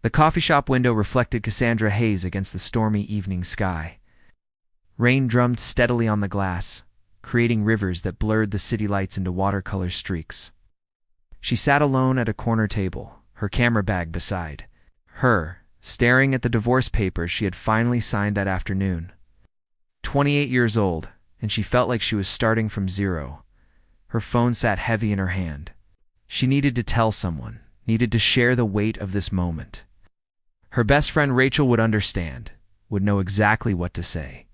The coffee shop window reflected Cassandra Hayes against the stormy evening sky. Rain drummed steadily on the glass, creating rivers that blurred the city lights into watercolor streaks. She sat alone at a corner table, her camera bag beside her, staring at the divorce papers she had finally signed that afternoon. 28 years old, and she felt like she was starting from zero. Her phone sat heavy in her hand. She needed to tell someone, needed to share the weight of this moment. Her best friend Rachel would understand, would know exactly what to say.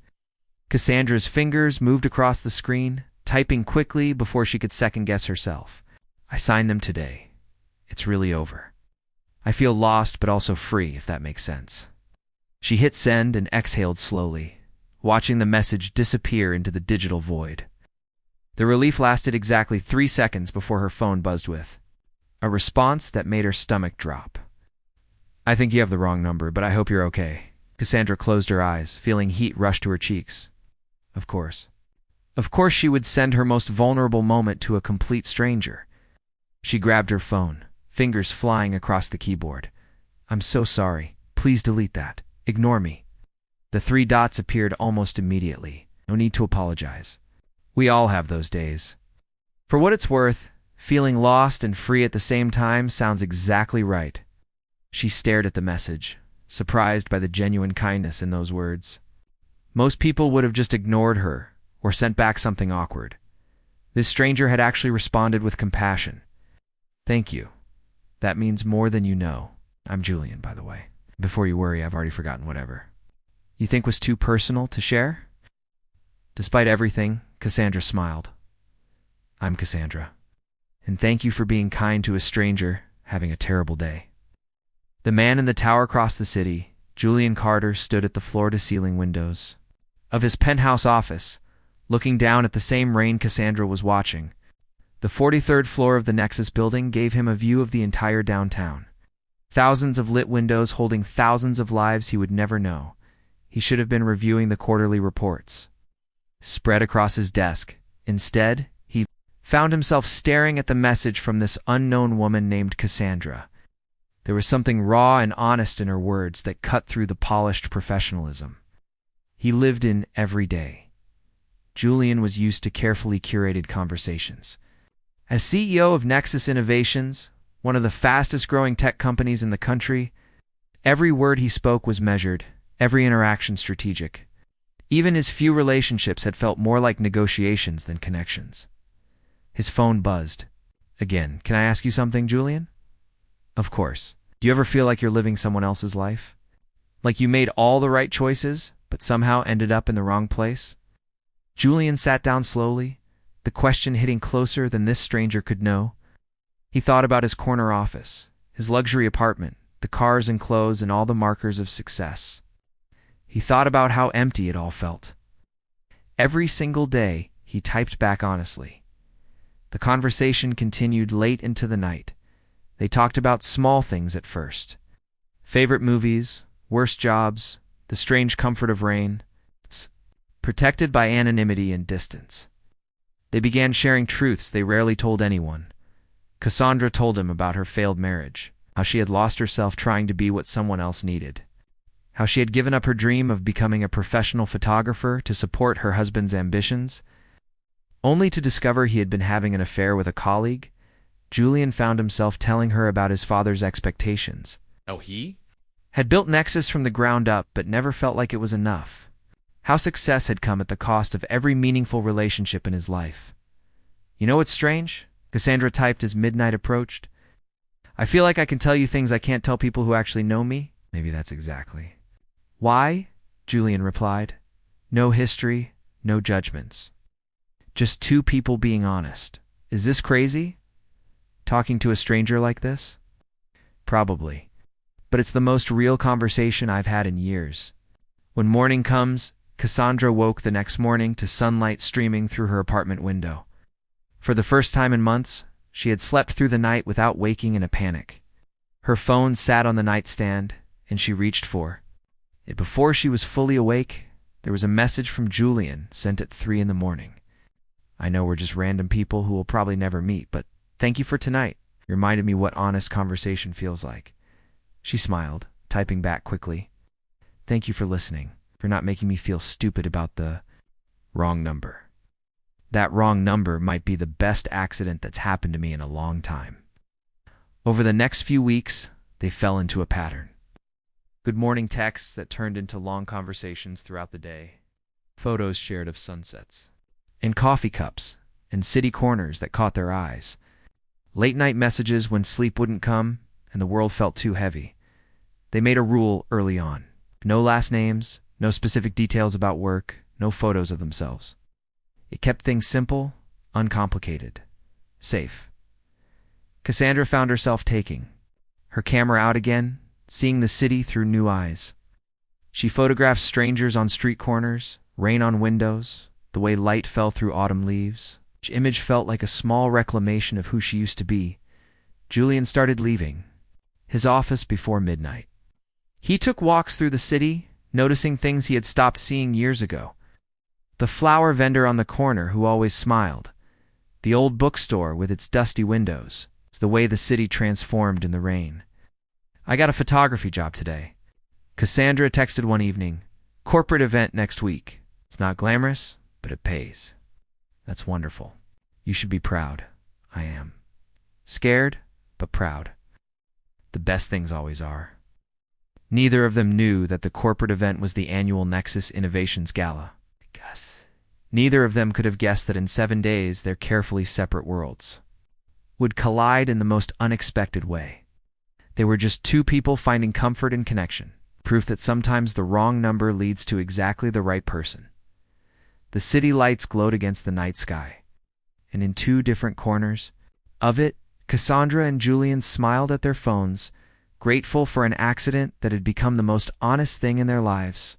Cassandra's fingers moved across the screen, typing quickly before she could second-guess herself. I signed them today. It's really over. I feel lost but also free, if that makes sense. She hit send and exhaled slowly, watching the message disappear into the digital void. The relief lasted exactly 3 seconds before her phone buzzed with a response that made her stomach drop. I think you have the wrong number, but I hope you're okay. Cassandra closed her eyes, feeling heat rush to her cheeks. Of course. Of course she would send her most vulnerable moment to a complete stranger. She grabbed her phone, fingers flying across the keyboard. I'm so sorry. Please delete that. Ignore me. The 3 dots appeared almost immediately. No need to apologize. We all have those days. For what it's worth, feeling lost and free at the same time sounds exactly right. She stared at the message, surprised by the genuine kindness in those words. Most people would have just ignored her or sent back something awkward. This stranger had actually responded with compassion. Thank you. That means more than you know. I'm Julian, by the way. Before you worry, I've already forgotten whatever you think was too personal to share? Despite everything, Cassandra smiled. I'm Cassandra. And thank you for being kind to a stranger having a terrible day. The man in the tower across the city, Julian Carter, stood at the floor-to-ceiling windows of his penthouse office, looking down at the same rain Cassandra was watching. The 43rd floor of the Nexus building gave him a view of the entire downtown. Thousands of lit windows holding thousands of lives he would never know. He should have been reviewing the quarterly reports. Spread across his desk. Instead, he found himself staring at the message from this unknown woman named Cassandra. There was something raw and honest in her words that cut through the polished professionalism he lived in every day. Julian was used to carefully curated conversations. As CEO of Nexus Innovations, one of the fastest-growing tech companies in the country, every word he spoke was measured, every interaction strategic. Even his few relationships had felt more like negotiations than connections. His phone buzzed. Again, can I ask you something, Julian? Of course. Do you ever feel like you're living someone else's life? Like you made all the right choices, but somehow ended up in the wrong place? Julian sat down slowly, the question hitting closer than this stranger could know. He thought about his corner office, his luxury apartment, the cars and clothes and all the markers of success. He thought about how empty it all felt. Every single day, he typed back honestly. The conversation continued late into the night. They talked about small things at first. Favorite movies, worst jobs, the strange comfort of rain, protected by anonymity and distance. They began sharing truths they rarely told anyone. Cassandra told him about her failed marriage, how she had lost herself trying to be what someone else needed, how she had given up her dream of becoming a professional photographer to support her husband's ambitions, only to discover he had been having an affair with a colleague. Julian found himself telling her about his father's expectations. Oh, he Had built Nexus from the ground up but never felt like it was enough. How success had come at the cost of every meaningful relationship in his life. You know what's strange? Cassandra typed as midnight approached. I feel like I can tell you things I can't tell people who actually know me. Maybe that's exactly why, Julian replied. No history, no judgments. Just 2 people being honest. Is this crazy? Talking to a stranger like this? Probably. But it's the most real conversation I've had in years. When morning comes, Cassandra woke the next morning to sunlight streaming through her apartment window. For the first time in months, she had slept through the night without waking in a panic. Her phone sat on the nightstand, and she reached for it. Before she was fully awake, there was a message from Julian sent at 3 in the morning. I know we're just random people who will probably never meet, but thank you for tonight. You reminded me what honest conversation feels like. She smiled, typing back quickly. Thank you for listening, for not making me feel stupid about the wrong number. That wrong number might be the best accident that's happened to me in a long time. Over the next few weeks, they fell into a pattern. Good morning texts that turned into long conversations throughout the day. Photos shared of sunsets. And coffee cups, and city corners that caught their eyes. Late-night messages when sleep wouldn't come and the world felt too heavy. They made a rule early on. No last names, no specific details about work, no photos of themselves. It kept things simple, uncomplicated, safe. Cassandra found herself taking her camera out again, seeing the city through new eyes. She photographed strangers on street corners, rain on windows, the way light fell through autumn leaves. Each image felt like a small reclamation of who she used to be. Julian started leaving his office before midnight. He took walks through the city, noticing things he had stopped seeing years ago. The flower vendor on the corner who always smiled. The old bookstore with its dusty windows. It's the way the city transformed in the rain. I got a photography job today. Cassandra texted one evening. Corporate event next week. It's not glamorous, but it pays. That's wonderful. You should be proud. I am. Scared, but proud. The best things always are. Neither of them knew that the corporate event was the annual Nexus Innovations Gala. Neither of them could have guessed that in 7 days their carefully separate worlds would collide in the most unexpected way. They were just two people finding comfort and connection, proof that sometimes the wrong number leads to exactly the right person. The city lights glowed against the night sky, and in 2 different corners of it, Cassandra and Julian smiled at their phones, grateful for an accident that had become the most honest thing in their lives.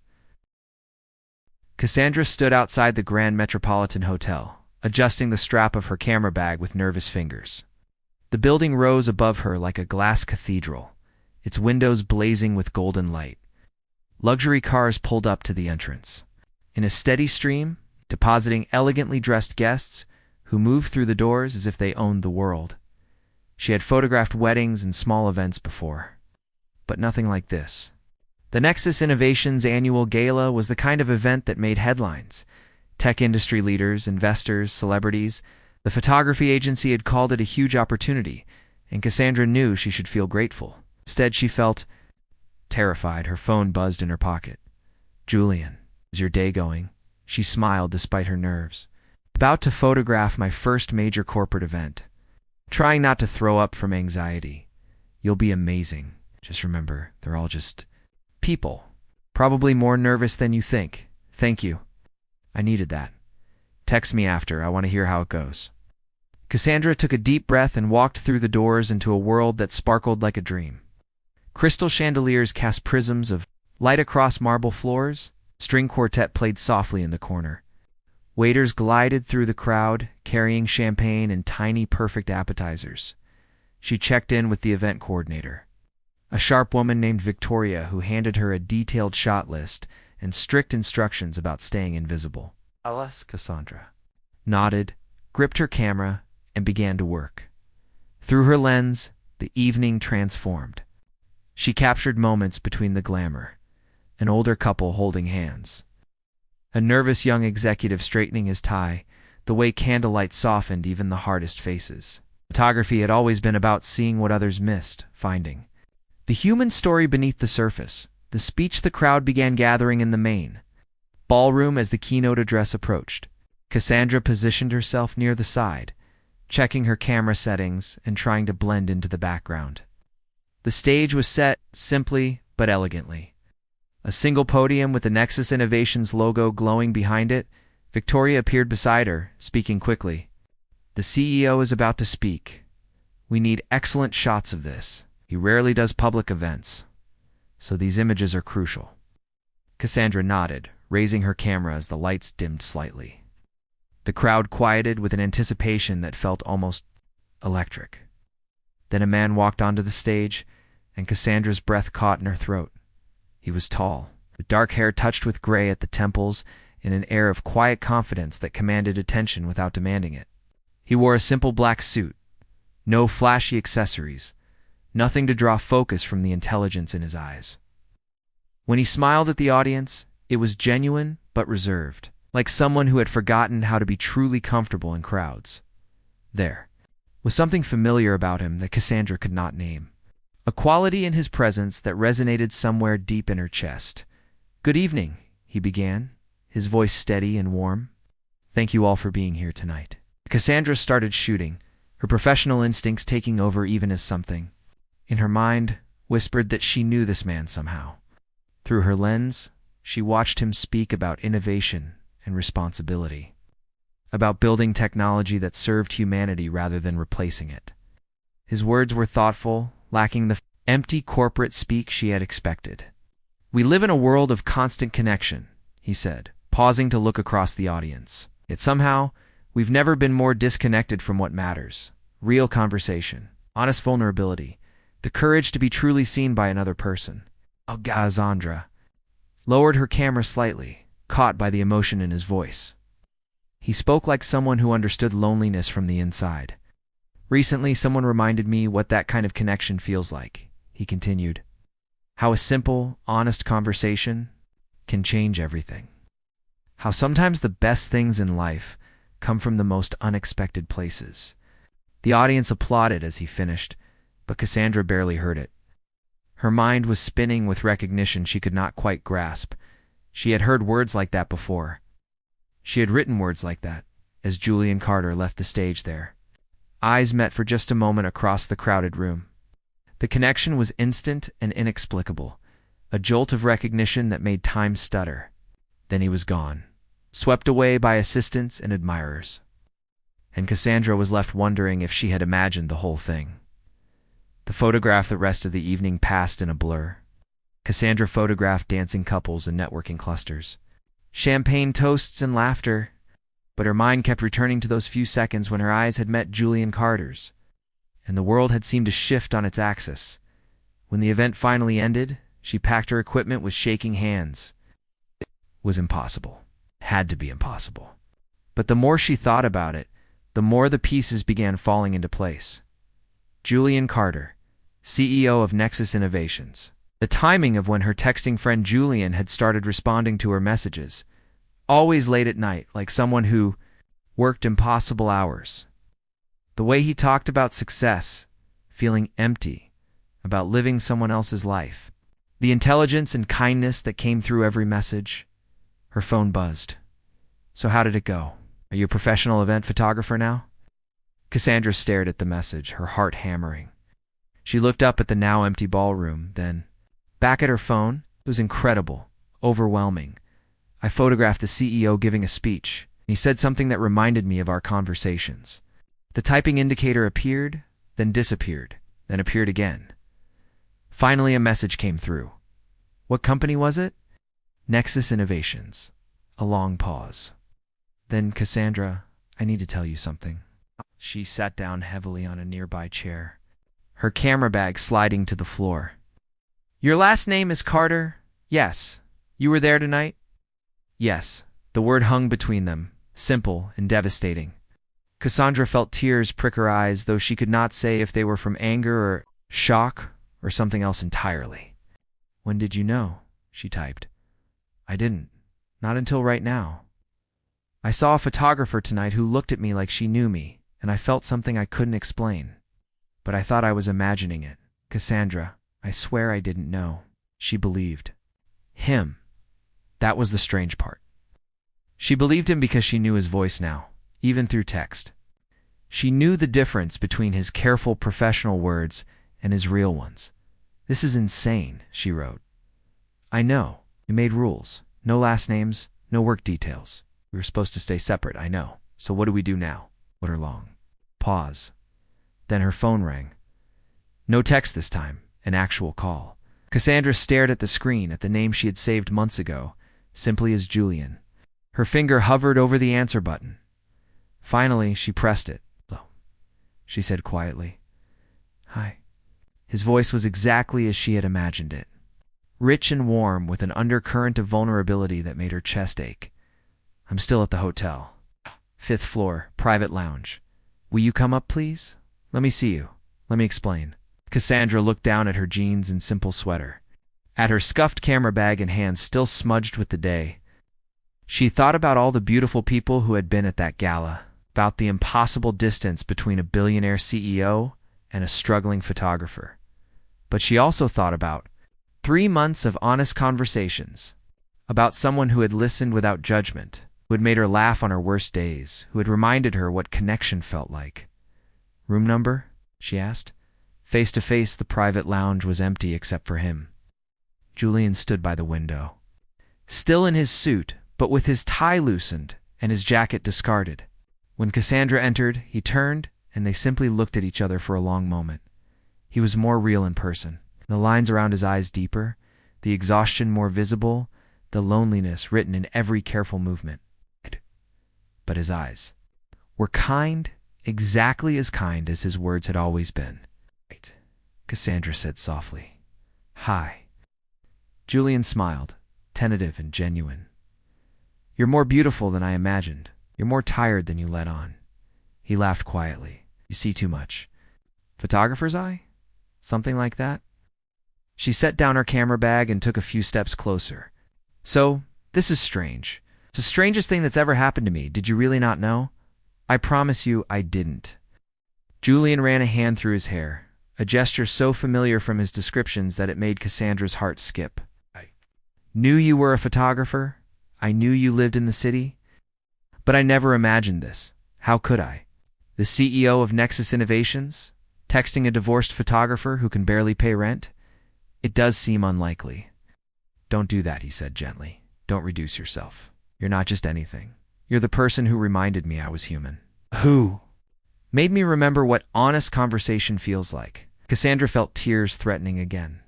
Cassandra stood outside the Grand Metropolitan Hotel, adjusting the strap of her camera bag with nervous fingers. The building rose above her like a glass cathedral, its windows blazing with golden light. Luxury cars pulled up to the entrance. In a steady stream, depositing elegantly dressed guests who moved through the doors as if they owned the world. She had photographed weddings and small events before, but nothing like this. The Nexus Innovations annual gala was the kind of event that made headlines. Tech industry leaders, investors, celebrities. The photography agency had called it a huge opportunity, and Cassandra knew she should feel grateful. Instead, she felt terrified. Her phone buzzed in her pocket. Julian, how's your day going? She smiled despite her nerves. About to photograph my first major corporate event. Trying not to throw up from anxiety. You'll be amazing. Just remember, they're all just people. Probably more nervous than you think. Thank you. I needed that. Text me after. I want to hear how it goes. Cassandra took a deep breath and walked through the doors into a world that sparkled like a dream. Crystal chandeliers cast prisms of light across marble floors. String quartet played softly in the corner. Waiters glided through the crowd, carrying champagne and tiny perfect appetizers. She checked in with the event coordinator, a sharp woman named Victoria who handed her a detailed shot list and strict instructions about staying invisible. Cassandra nodded, gripped her camera, and began to work. Through her lens, the evening transformed. She captured moments between the glamour, an older couple holding hands, a nervous young executive straightening his tie, the way candlelight softened even the hardest faces. Photography had always been about seeing what others missed, finding the human story beneath the surface. The speech the crowd began gathering in the main ballroom as the keynote address approached. Cassandra positioned herself near the side, checking her camera settings and trying to blend into the background. The stage was set simply but elegantly. A single podium with the Nexus Innovations logo glowing behind it. Victoria appeared beside her, speaking quickly. The CEO is about to speak. We need excellent shots of this. He rarely does public events, so these images are crucial. Cassandra nodded, raising her camera as the lights dimmed slightly. The crowd quieted with an anticipation that felt almost electric. Then a man walked onto the stage, and Cassandra's breath caught in her throat. He was tall, with dark hair touched with gray at the temples, and an air of quiet confidence that commanded attention without demanding it. He wore a simple black suit, no flashy accessories, nothing to draw focus from the intelligence in his eyes. When he smiled at the audience, it was genuine but reserved, like someone who had forgotten how to be truly comfortable in crowds. There was something familiar about him that Cassandra could not name, a quality in his presence that resonated somewhere deep in her chest. "Good evening," he began, his voice steady and warm. "Thank you all for being here tonight." Cassandra started shooting, her professional instincts taking over even as something in her mind whispered that she knew this man somehow. Through her lens, she watched him speak about innovation and responsibility, about building technology that served humanity rather than replacing it. His words were thoughtful, lacking the empty corporate speak she had expected. "We live in a world of constant connection," he said, pausing to look across the audience. "Yet somehow, we've never been more disconnected from what matters. Real conversation, honest vulnerability, the courage to be truly seen by another person." Cassandra lowered her camera slightly, caught by the emotion in his voice. He spoke like someone who understood loneliness from the inside. "Recently, someone reminded me what that kind of connection feels like," he continued. "How a simple, honest conversation can change everything. How sometimes the best things in life come from the most unexpected places." The audience applauded as he finished, but Cassandra barely heard it. Her mind was spinning with recognition she could not quite grasp. She had heard words like that before. She had written words like that, as Julian Carter left the stage there. Eyes met for just a moment across the crowded room. The connection was instant and inexplicable, a jolt of recognition that made time stutter. Then he was gone, swept away by assistants and admirers. And Cassandra was left wondering if she had imagined the whole thing. The photograph the rest of the evening passed in a blur. Cassandra photographed dancing couples and networking clusters, champagne toasts and laughter, but her mind kept returning to those few seconds when her eyes had met Julian Carter's, and the world had seemed to shift on its axis. When the event finally ended, she packed her equipment with shaking hands. It was impossible. Had to be impossible. But the more she thought about it, the more the pieces began falling into place. Julian Carter, CEO of Nexus Innovations. The timing of when her texting friend Julian had started responding to her messages, always late at night, like someone who worked impossible hours. The way he talked about success, feeling empty, about living someone else's life. The intelligence and kindness that came through every message. Her phone buzzed. "So how did it go? Are you a professional event photographer now?" Cassandra stared at the message, her heart hammering. She looked up at the now empty ballroom, then back at her phone. It was incredible, overwhelming. "I photographed the CEO giving a speech. He said something that reminded me of our conversations." The typing indicator appeared, then disappeared, then appeared again. Finally, a message came through. "What company was it?" "Nexus Innovations." A long pause. Then, "Cassandra, I need to tell you something." She sat down heavily on a nearby chair, her camera bag sliding to the floor. "Your last name is Carter?" "Yes." "You were there tonight?" "Yes." The word hung between them, simple and devastating. Cassandra felt tears prick her eyes, though she could not say if they were from anger or shock or something else entirely. "When did you know?" she typed. "I didn't. Not until right now. I saw a photographer tonight who looked at me like she knew me, and I felt something I couldn't explain. But I thought I was imagining it. Cassandra, I swear I didn't know." She believed him. That was the strange part. She believed him because she knew his voice now, even through text. She knew the difference between his careful professional words and his real ones. "This is insane," she wrote. "I know. We made rules. No last names, no work details. We were supposed to stay separate, I know. So what do we do now?" Put her long pause. Then her phone rang. No text this time, an actual call. Cassandra stared at the screen, at the name she had saved months ago, simply as Julian. Her finger hovered over the answer button. Finally, she pressed it. "Hello," she said quietly. "Hi." His voice was exactly as she had imagined it. Rich and warm, with an undercurrent of vulnerability that made her chest ache. "I'm still at the hotel. 5th floor, private lounge. Will you come up, please? Let me see you. Let me explain." Cassandra looked down at her jeans and simple sweater, at her scuffed camera bag and hands still smudged with the day. She thought about all the beautiful people who had been at that gala, about the impossible distance between a billionaire CEO and a struggling photographer. But she also thought about 3 months of honest conversations, about someone who had listened without judgment, who had made her laugh on her worst days, who had reminded her what connection felt like. "Room number?" she asked. Face to face, the private lounge was empty except for him. Julian stood by the window, still in his suit, but with his tie loosened and his jacket discarded. When Cassandra entered, he turned, and they simply looked at each other for a long moment. He was more real in person, the lines around his eyes deeper, the exhaustion more visible, the loneliness written in every careful movement. But his eyes were kind, exactly as kind as his words had always been. "Right," Cassandra said softly. "Hi." Julian smiled, tentative and genuine. "You're more beautiful than I imagined. You're more tired than you let on." He laughed quietly. "You see too much." "Photographer's eye? Something like that?" She set down her camera bag and took a few steps closer. "So, this is strange. It's the strangest thing that's ever happened to me. Did you really not know?" "I promise you I didn't." Julian ran a hand through his hair, a gesture so familiar from his descriptions that it made Cassandra's heart skip. "I knew you were a photographer. I knew you lived in the city. But I never imagined this. How could I? The CEO of Nexus Innovations, texting a divorced photographer who can barely pay rent? It does seem unlikely." "Don't do that," he said gently. "Don't reduce yourself. You're not just anything. You're the person who reminded me I was human." "Who?" "Made me remember what honest conversation feels like." Cassandra felt tears threatening again.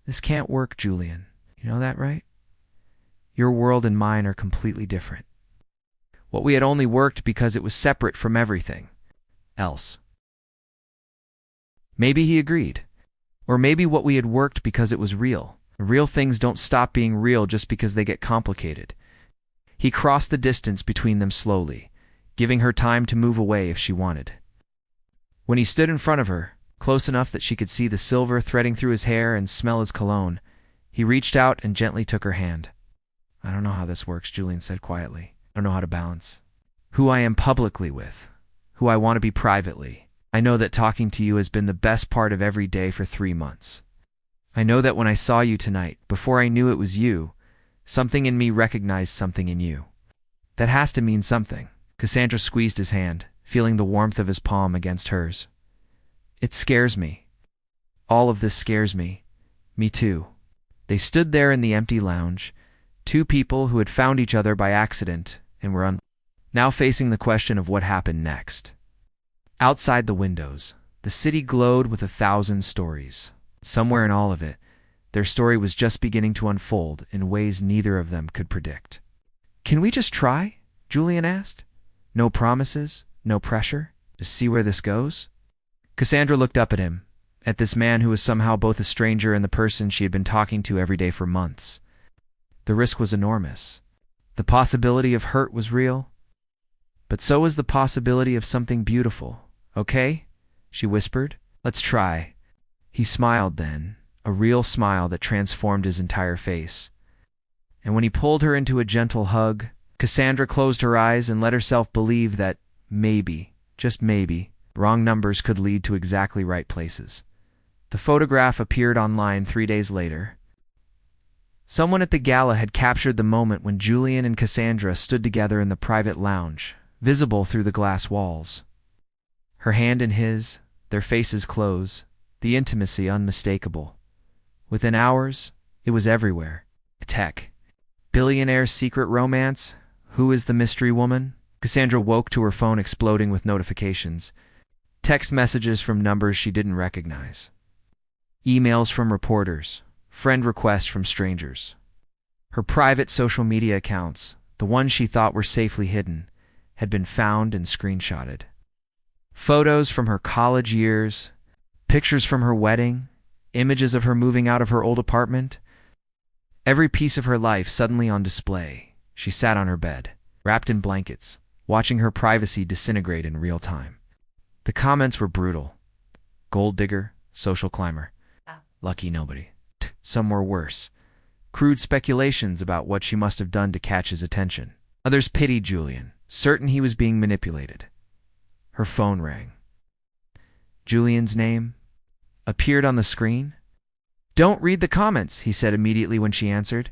"This can't work, Julian. You know that, right? Your world and mine are completely different. What we had only worked because it was separate from everything else." Maybe he agreed. Or maybe what we had worked because it was real. Real things don't stop being real just because they get complicated. He crossed the distance between them slowly, giving her time to move away if she wanted. When he stood in front of her, close enough that she could see the silver threading through his hair and smell his cologne, he reached out and gently took her hand. "I don't know how this works," Julian said quietly. "I don't know how to balance who I am publicly with, who I want to be privately. I know that talking to you has been the best part of every day for 3 months. I know that when I saw you tonight, before I knew it was you, something in me recognized something in you. That has to mean something." Cassandra squeezed his hand, feeling the warmth of his palm against hers. "It scares me. All of this scares me. Me too." They stood there in the empty lounge, 2 people who had found each other by accident and were now facing the question of what happened next. Outside the windows, the city glowed with 1,000 stories. Somewhere in all of it, their story was just beginning to unfold in ways neither of them could predict. "Can we just try?" Julian asked. "No promises, no pressure, just see where this goes?" Cassandra looked up at him, at this man who was somehow both a stranger and the person she had been talking to every day for months. The risk was enormous. The possibility of hurt was real. But so was the possibility of something beautiful. "Okay?" she whispered. "Let's try." He smiled then, a real smile that transformed his entire face. And when he pulled her into a gentle hug, Cassandra closed her eyes and let herself believe that maybe, just maybe, wrong numbers could lead to exactly right places. The photograph appeared online 3 days later. Someone at the gala had captured the moment when Julian and Cassandra stood together in the private lounge, visible through the glass walls. Her hand in his, their faces close, the intimacy unmistakable. Within hours, it was everywhere. Tech. Billionaire's secret romance? Who is the mystery woman? Cassandra woke to her phone exploding with notifications. Text messages from numbers she didn't recognize. Emails from reporters. Friend requests from strangers. Her private social media accounts, the ones she thought were safely hidden, had been found and screenshotted. Photos from her college years, pictures from her wedding, images of her moving out of her old apartment. Every piece of her life suddenly on display. She sat on her bed, wrapped in blankets, watching her privacy disintegrate in real time. The comments were brutal. Gold digger, Social climber. Lucky nobody. Some were worse. Crude speculations about what she must have done to catch his attention. Others pitied Julian, certain he was being manipulated. Her phone rang. Julian's name appeared on the screen. "Don't read the comments," he said immediately when she answered.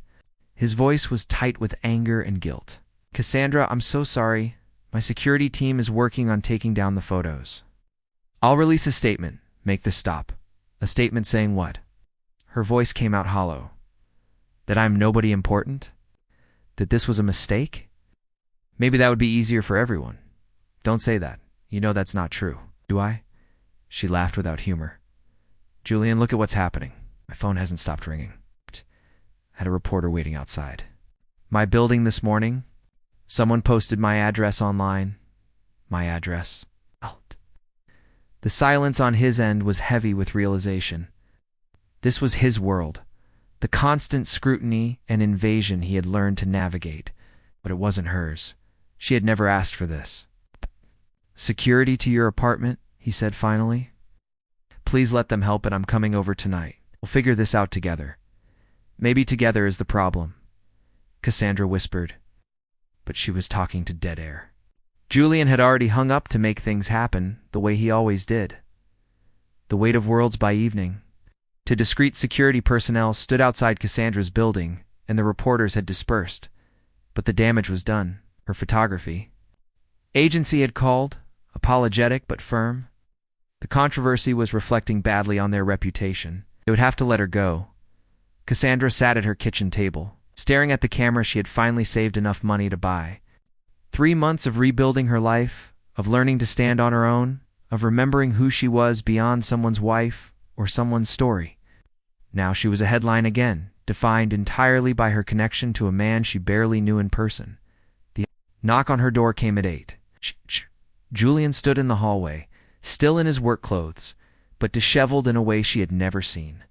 His voice was tight with anger and guilt. "Cassandra, I'm so sorry. My security team is working on taking down the photos. I'll release a statement. Make this stop." "A statement saying what?" Her voice came out hollow. "That I'm nobody important? That this was a mistake? Maybe that would be easier for everyone." "Don't say that. You know that's not true." "Do I?" She laughed without humor. "Julian, look at what's happening. My phone hasn't stopped ringing. Had a reporter waiting outside. My building this morning. Someone posted my address online. My address." The silence on his end was heavy with realization. This was his world, the constant scrutiny and invasion he had learned to navigate, but it wasn't hers. She had never asked for this. "Security to your apartment," he said finally. "Please let them help it. I'm coming over tonight. We'll figure this out together." "Maybe together is the problem," Cassandra whispered, but she was talking to dead air. Julian had already hung up to make things happen the way he always did. The weight of worlds by evening. Two discreet security personnel stood outside Cassandra's building, and the reporters had dispersed. But the damage was done. Her photography agency had called, apologetic but firm. The controversy was reflecting badly on their reputation. They would have to let her go. Cassandra sat at her kitchen table, staring at the camera she had finally saved enough money to buy. 3 months of rebuilding her life, of learning to stand on her own, of remembering who she was beyond someone's wife or someone's story. Now she was a headline again, defined entirely by her connection to a man she barely knew in person. The knock on her door came at 8. Julian stood in the hallway, still in his work clothes, but disheveled in a way she had never seen.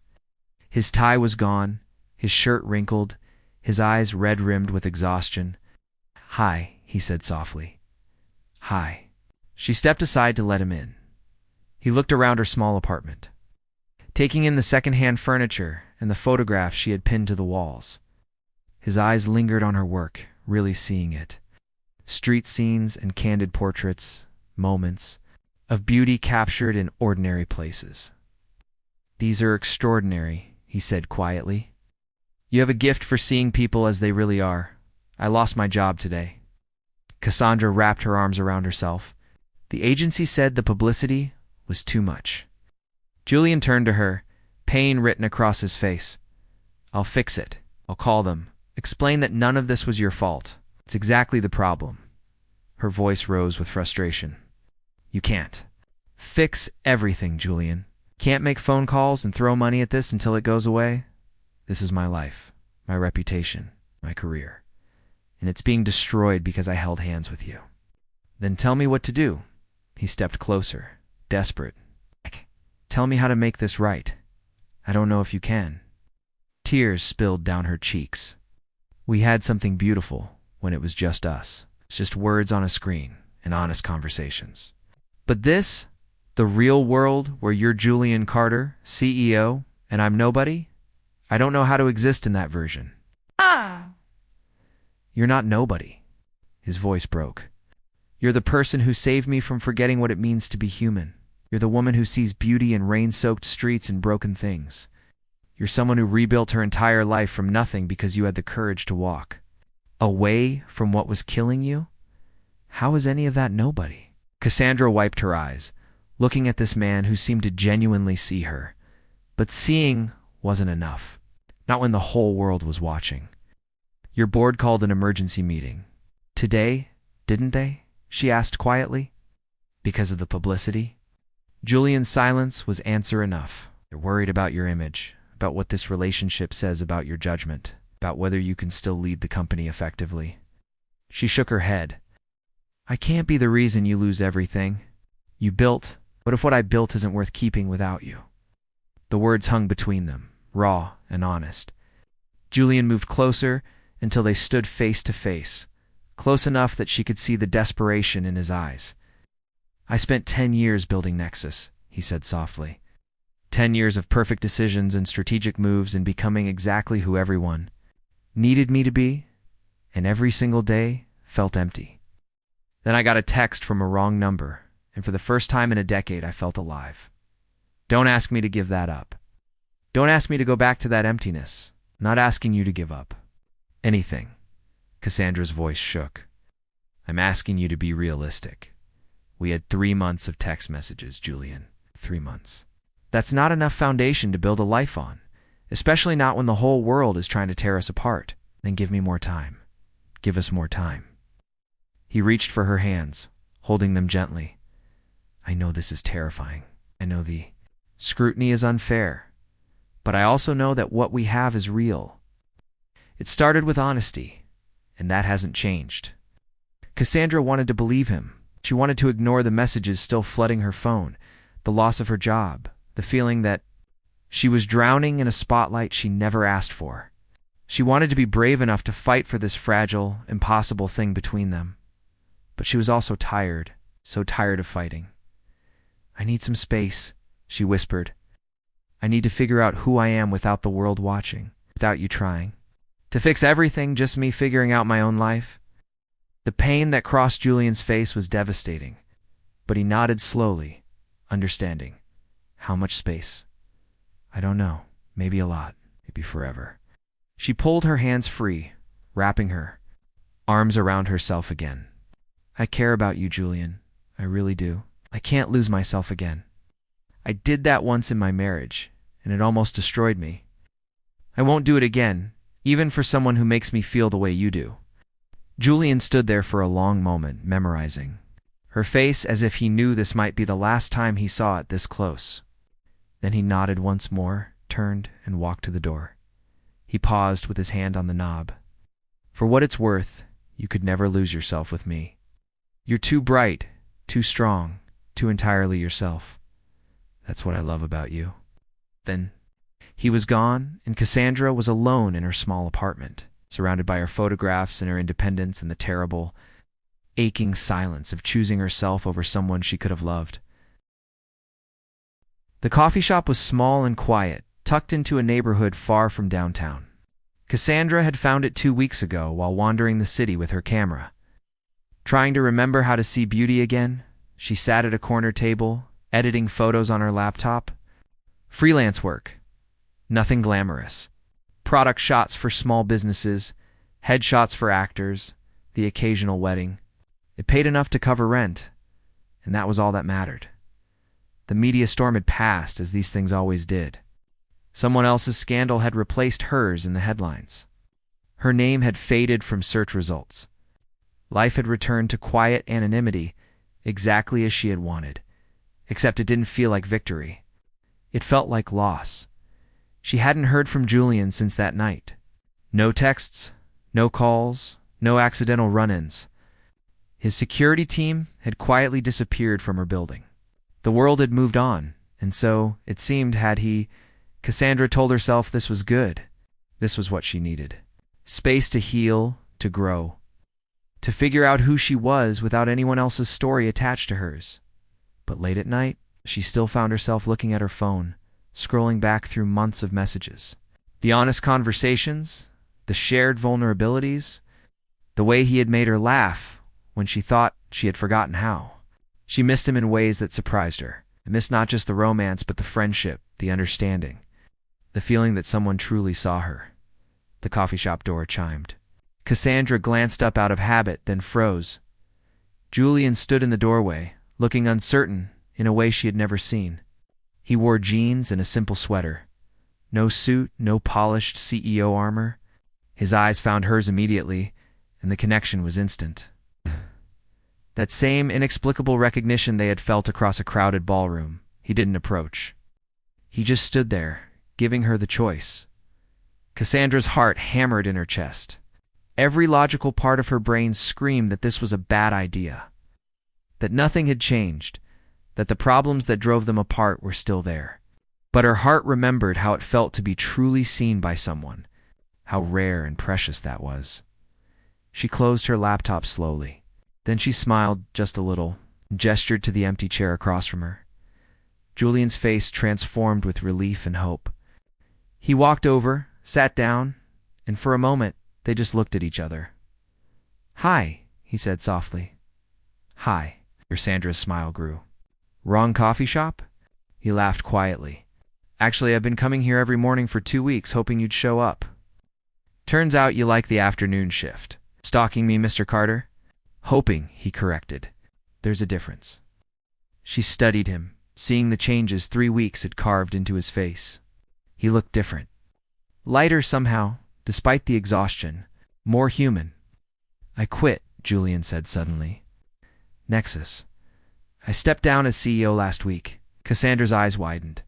His tie was gone, his shirt wrinkled, his eyes red-rimmed with exhaustion. "Hi," he said softly. "Hi." She stepped aside to let him in. He looked around her small apartment, taking in the second-hand furniture and the photographs she had pinned to the walls. His eyes lingered on her work, really seeing it. Street scenes and candid portraits, moments of beauty captured in ordinary places. "These are extraordinary," he said quietly. "You have a gift for seeing people as they really are. I lost my job today." Cassandra wrapped her arms around herself. The agency said the publicity was too much. Julian turned to her, pain written across his face. "I'll fix it. I'll call them. Explain that none of this was your fault. It's exactly the problem." Her voice rose with frustration. "You can't fix everything, Julian. Can't make phone calls and throw money at this until it goes away. This is my life, my reputation, my career. And it's being destroyed because I held hands with you." "Then tell me what to do." He stepped closer, desperate. "Tell me how to make this right. I don't know if you can." Tears spilled down her cheeks. "We had something beautiful when it was just us. It's just words on a screen and honest conversations. But this, the real world where you're Julian Carter, CEO, and I'm nobody, I don't know how to exist in that version." "You're not nobody." His voice broke. "You're the person who saved me from forgetting what it means to be human. You're the woman who sees beauty in rain-soaked streets and broken things. You're someone who rebuilt her entire life from nothing because you had the courage to walk away from what was killing you. How is any of that nobody?" Cassandra wiped her eyes, looking at this man who seemed to genuinely see her. But seeing wasn't enough. Not when the whole world was watching. "Your board called an emergency meeting today, didn't they?" she asked quietly. "Because of the publicity?" Julian's silence was answer enough. "They're worried about your image, about what this relationship says about your judgment, about whether you can still lead the company effectively." She shook her head. "I can't be the reason you lose everything you built. What if what I built isn't worth keeping without you?" The words hung between them, raw and honest. Julian moved closer until they stood face to face, close enough that she could see the desperation in his eyes. "I spent 10 years building Nexus," he said softly. 10 years of perfect decisions and strategic moves and becoming exactly who everyone needed me to be, and every single day felt empty. Then I got a text from a wrong number, and for the first time in a decade, I felt alive. Don't ask me to give that up. Don't ask me to go back to that emptiness. I'm not asking you to give up anything. Cassandra's voice shook. I'm asking you to be realistic. We had 3 months of text messages, Julian. 3 months. That's not enough foundation to build a life on, especially not when the whole world is trying to tear us apart. Then give me more time. Give us more time. He reached for her hands, holding them gently. I know this is terrifying. I know the scrutiny is unfair, but I also know that what we have is real. It started with honesty, and that hasn't changed. Cassandra wanted to believe him. She wanted to ignore the messages still flooding her phone, the loss of her job, the feeling that she was drowning in a spotlight she never asked for. She wanted to be brave enough to fight for this fragile, impossible thing between them. But she was also tired, so tired of fighting. I need some space, she whispered. I need to figure out who I am without the world watching, without you trying. To fix everything, just me figuring out my own life. The pain that crossed Julian's face was devastating, but he nodded slowly, understanding. How much space? I don't know. Maybe a lot. Maybe forever. She pulled her hands free, wrapping her arms around herself again. I care about you, Julian. I really do. I can't lose myself again. I did that once in my marriage, and it almost destroyed me. I won't do it again, even for someone who makes me feel the way you do. Julian stood there for a long moment, memorizing her face as if he knew this might be the last time he saw it this close. Then he nodded once more, turned, and walked to the door. He paused with his hand on the knob. For what it's worth, you could never lose yourself with me. You're too bright, too strong, too entirely yourself. That's what I love about you. Then he was gone, and Cassandra was alone in her small apartment, surrounded by her photographs and her independence and the terrible, aching silence of choosing herself over someone she could have loved. The coffee shop was small and quiet, tucked into a neighborhood far from downtown. Cassandra had found it 2 weeks ago while wandering the city with her camera. Trying to remember how to see beauty again, she sat at a corner table, editing photos on her laptop. Freelance work. Nothing glamorous. Product shots for small businesses, headshots for actors, the occasional wedding. It paid enough to cover rent, and that was all that mattered. The media storm had passed, as these things always did. Someone else's scandal had replaced hers in the headlines. Her name had faded from search results. Life had returned to quiet anonymity, exactly as she had wanted, except it didn't feel like victory. It felt like loss. She hadn't heard from Julian since that night. No texts, no calls, no accidental run-ins. His security team had quietly disappeared from her building. The world had moved on, and so, it seemed, had he. Cassandra told herself this was good. This was what she needed. Space to heal, to grow. To figure out who she was without anyone else's story attached to hers. But late at night, she still found herself looking at her phone, scrolling back through months of messages. The honest conversations, the shared vulnerabilities, the way he had made her laugh when she thought she had forgotten how. She missed him in ways that surprised her. And missed not just the romance, but the friendship, the understanding, the feeling that someone truly saw her. The coffee shop door chimed. Cassandra glanced up out of habit, then froze. Julian stood in the doorway, looking uncertain in a way she had never seen. He wore jeans and a simple sweater. No suit, no polished CEO armor. His eyes found hers immediately, and the connection was instant. That same inexplicable recognition they had felt across a crowded ballroom. He didn't approach. He just stood there, giving her the choice. Cassandra's heart hammered in her chest. Every logical part of her brain screamed that this was a bad idea, that nothing had changed, that the problems that drove them apart were still there. But her heart remembered how it felt to be truly seen by someone, how rare and precious that was. She closed her laptop slowly. Then she smiled just a little and gestured to the empty chair across from her. Julian's face transformed with relief and hope. He walked over, sat down, and for a moment, they just looked at each other. "Hi," he said softly. "Hi." Cassandra's smile grew. "Wrong coffee shop?" He laughed quietly. "Actually, I've been coming here every morning for 2 weeks, hoping you'd show up. Turns out you like the afternoon shift. Stalking me, Mr. Carter?" "Hoping," he corrected. "There's a difference." She studied him, seeing the changes 3 weeks had carved into his face. He looked different. Lighter somehow, despite the exhaustion. More human. "I quit," Julian said suddenly. "Nexus. I stepped down as CEO last week." Cassandra's eyes widened.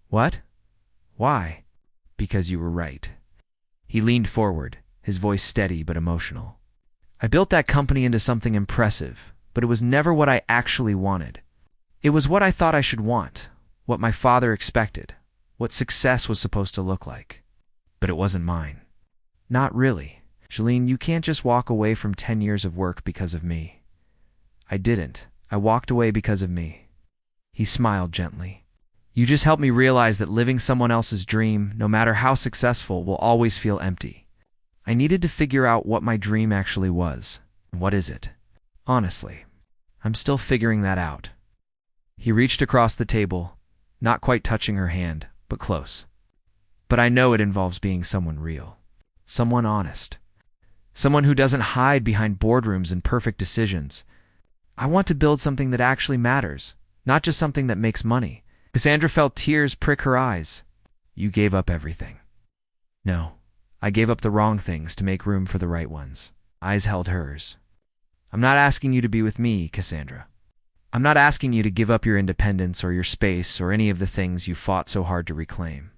"What? Why?" "Because you were right." He leaned forward, his voice steady but emotional. "I built that company into something impressive, but it was never what I actually wanted. It was what I thought I should want, what my father expected, what success was supposed to look like. But it wasn't mine. Not really. Julian, you can't just walk away from 10 years of work because of me." "I didn't. I walked away because of me." He smiled gently. "You just helped me realize that living someone else's dream, no matter how successful, will always feel empty. I needed to figure out what my dream actually was. What is it? Honestly, I'm still figuring that out." He reached across the table, not quite touching her hand, but close. "But I know it involves being someone real. Someone honest. Someone who doesn't hide behind boardrooms and perfect decisions. I want to build something that actually matters, not just something that makes money." Cassandra felt tears prick her eyes. "You gave up everything." "No, I gave up the wrong things to make room for the right ones." Eyes held hers. "I'm not asking you to be with me, Cassandra. I'm not asking you to give up your independence or your space or any of the things you fought so hard to reclaim.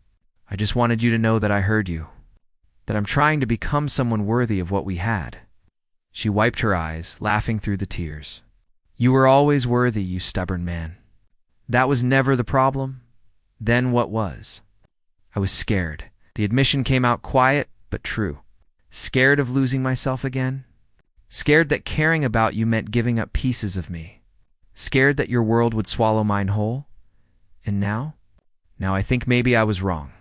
I just wanted you to know that I heard you, that I'm trying to become someone worthy of what we had." She wiped her eyes, laughing through the tears. "You were always worthy, you stubborn man. That was never the problem. Then what was?" "I was scared." The admission came out quiet, but true. "Scared of losing myself again. Scared that caring about you meant giving up pieces of me. Scared that your world would swallow mine whole. And now? Now I think maybe I was wrong."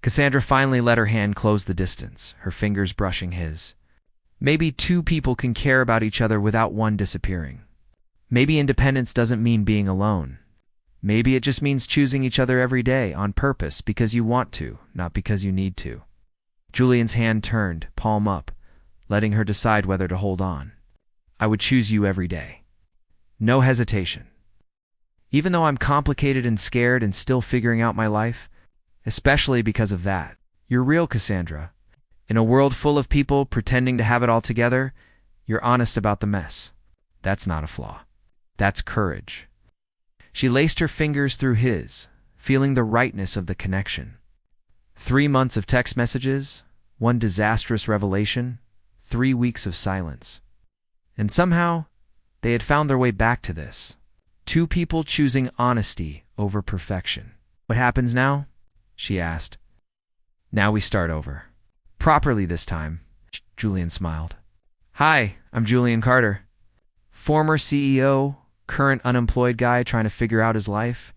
Cassandra finally let her hand close the distance, her fingers brushing his. "Maybe 2 people can care about each other without one disappearing. Maybe independence doesn't mean being alone. Maybe it just means choosing each other every day on purpose because you want to, not because you need to." Julian's hand turned, palm up, letting her decide whether to hold on. "I would choose you every day. No hesitation. Even though I'm complicated and scared and still figuring out my life, especially because of that. You're real, Cassandra. In a world full of people pretending to have it all together, you're honest about the mess. That's not a flaw. That's courage." She laced her fingers through his, feeling the rightness of the connection. 3 months of text messages, 1 disastrous revelation, 3 weeks of silence. And somehow, they had found their way back to this. 2 people choosing honesty over perfection. "What happens now?" she asked. "Now we start over. Properly this time," Julian smiled. "Hi, I'm Julian Carter. Former CEO, current unemployed guy trying to figure out his life.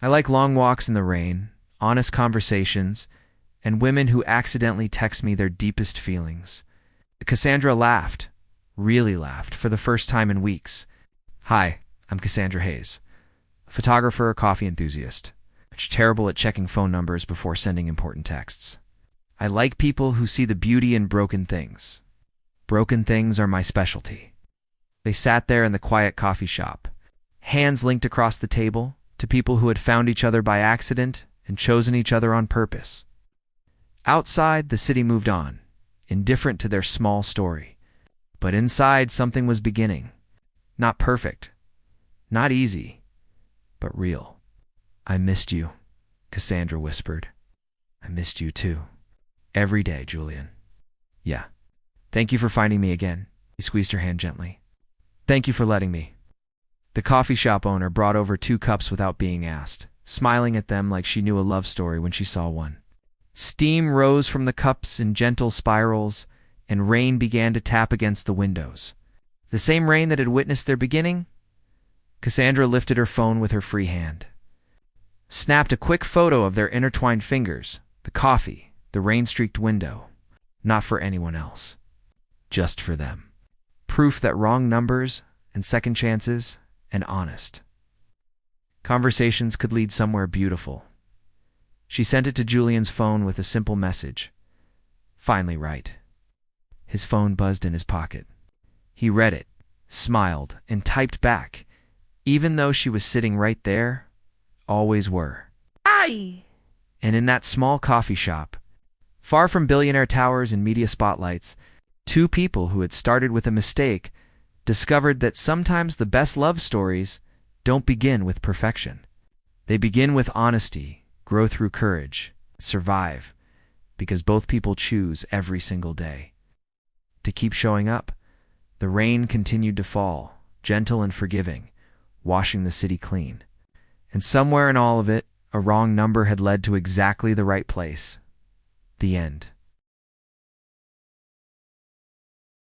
I like long walks in the rain, honest conversations, and women who accidentally text me their deepest feelings." Cassandra laughed, really laughed, for the first time in weeks. "Hi, I'm Cassandra Hayes, a photographer, coffee enthusiast. I'm terrible at checking phone numbers before sending important texts. I like people who see the beauty in broken things. Broken things are my specialty." They sat there in the quiet coffee shop, hands linked across the table to people who had found each other by accident and chosen each other on purpose. Outside, the city moved on, indifferent to their small story. But inside, something was beginning. Not perfect, not easy, but real. "I missed you," Cassandra whispered. "I missed you too. Every day, Julian." "Yeah. Thank you for finding me again." He squeezed her hand gently. "Thank you for letting me." The coffee shop owner brought over 2 cups without being asked, smiling at them like she knew a love story when she saw one. Steam rose from the cups in gentle spirals, and rain began to tap against the windows. The same rain that had witnessed their beginning? Cassandra lifted her phone with her free hand. snapped a quick photo of their intertwined fingers, the coffee, the rain-streaked window. Not for anyone else. Just for them. Proof that wrong numbers and second chances and honest conversations could lead somewhere beautiful. She sent it to Julian's phone with a simple message. Finally right. His phone buzzed in his pocket. He read it, smiled, and typed back, even though she was sitting right there, always were. Aye. And in that small coffee shop, far from billionaire towers and media spotlights, two people who had started with a mistake discovered that sometimes the best love stories don't begin with perfection. They begin with honesty, grow through courage, survive, because both people choose every single day to keep showing up. The rain continued to fall, gentle and forgiving, washing the city clean. And somewhere in all of it, a wrong number had led to exactly the right place. The end.